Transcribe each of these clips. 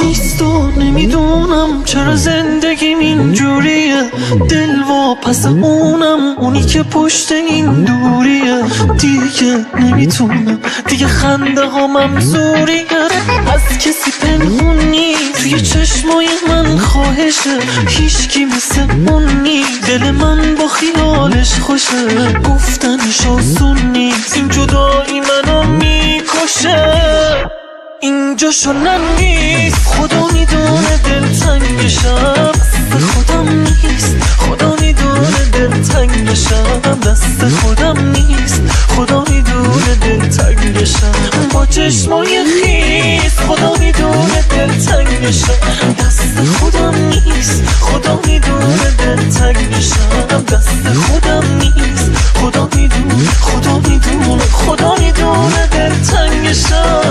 نیست و نمیدونم چرا زندگیم اینجوریه، دل و پس اونم اونی که پشت این دوریه. دیگه نمیتونم، دیگه خنده ها ممزوریه، از کسی پنهون نیست توی چشمای من خواهشه، هیچکی مثل اون نیست، دل من با خیالش خوشه، گفتنش آسون نیست، این جدایی منو میکشه، اینجا شنن نیست، خدا میدونه دلتنگشم، دست خودم نیست، خدا میدونه دلتنگشم، دست خودم نیست، خدا میدونه دلتنگشم، با چشمای خیس خدا میدونه دلتنگشم، دست خودم نیست، خدا میدونه دلتنگشم، دست خودم نیست، خدا میدونه، خدا میدونه، خدا میدونه دلتنگشم.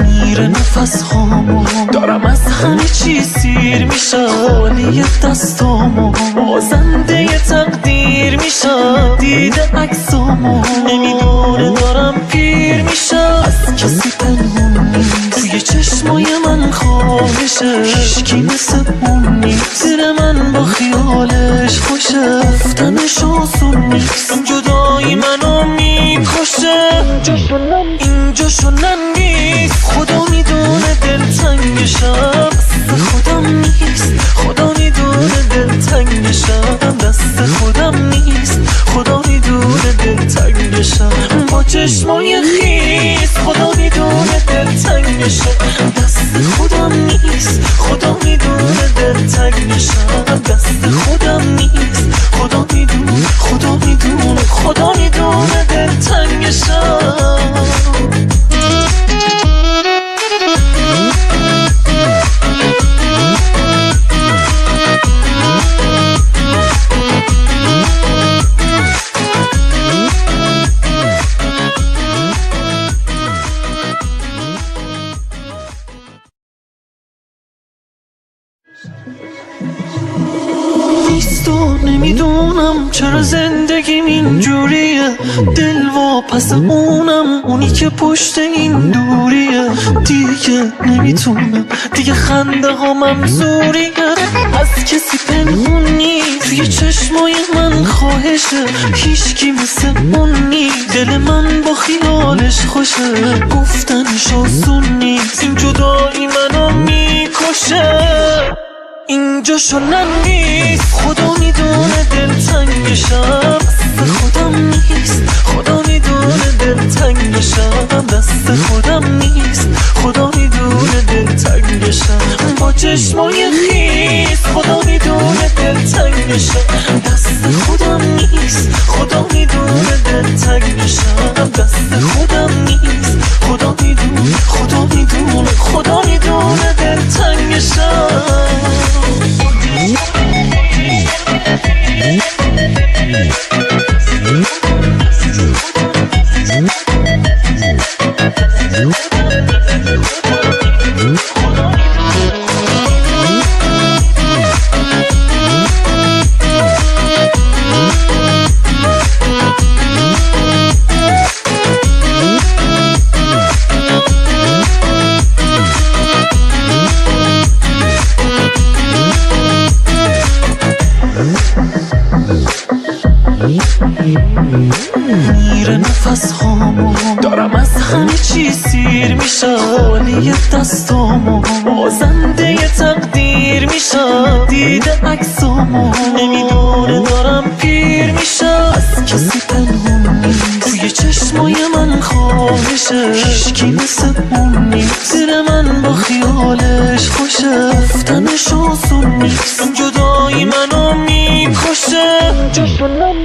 میره نفس هامو، دارم از همه چی سیر میشم، خالی دستامو، بازنده تقدیر میشم، دیده عکسامو، نمیدونه دارم پیر میشم، از کسی پنهون نیست توی چشمای من خواهشه، هیچکی مثل اون نیست، دل من با خیالش خوشه، گفتنش آسون نیست، این جدایی منو میکشه، اینجا شنن نیست، خدا میدونه دلتنگشم، دست خودم نیست، خدا میدونه دلتنگشم، دست خودم نیست، خدا میدونه دلتنگشم، با چشمای خیس خدا میدونه دلتنگشم، دست خودم نیست، خدا میدونه دلتنگشم، دست خودم نیست، خدا میدونه، خدا میدونه، خدا میدونه دلتنگشم. نیست و نمیدونم چرا زندگیم اینجوریه، دل و پس اونم اونی که پشت این دوریه. دیگه نمیتونم، دیگه خنده ها ممزوریه، از کسی پنهون نیست توی چشمای من خواهشه، هیچکی مثل اون نیست، دل من با خیالش خوشه، گفتنش آسون نیست، این جدایی منو میکشه، اینجا شنن نیست، خدا میدونه دلتنگشم، دست خودم نیست، خدا میدونه دلتنگشم، دست خودم نیست، خدا میدونه دلتنگشم، با چشمای خیس خدا میدونه دلتنگشم، دست خودم نیست، خدا میدونه دلتنگشم، دست خودم نیست، خدا میدونه، خدا میدونه، خدا میدونه دلتنگشم. میره نفس هامو، دارم از همه چی سیر میشم، خالی دستامو، بازنده تقدیر میشم، دیده عکسامو، نمیدونه دارم پیر میشم، از کسی پنهون نیست توی چشمای من خواهشه، هیچکی مثل اون نیست، دل من با خیالش خوشه، گفتنش آسون نیست، این جدایی منو میکشه،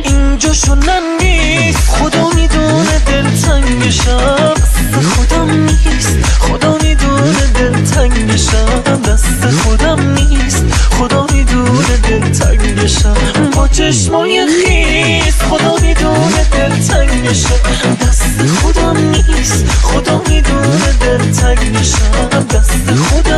این دستشو ننویس خدا میدونه دلتنگشم دست خودم نیست خدا میدونه دلتنگشم دست خودم نیست خدا میدونه دلتنگشم با چشمای خیس خدا میدونه دلتنگشم دست خودم نیست خدا میدونه دلتنگشم دست خودم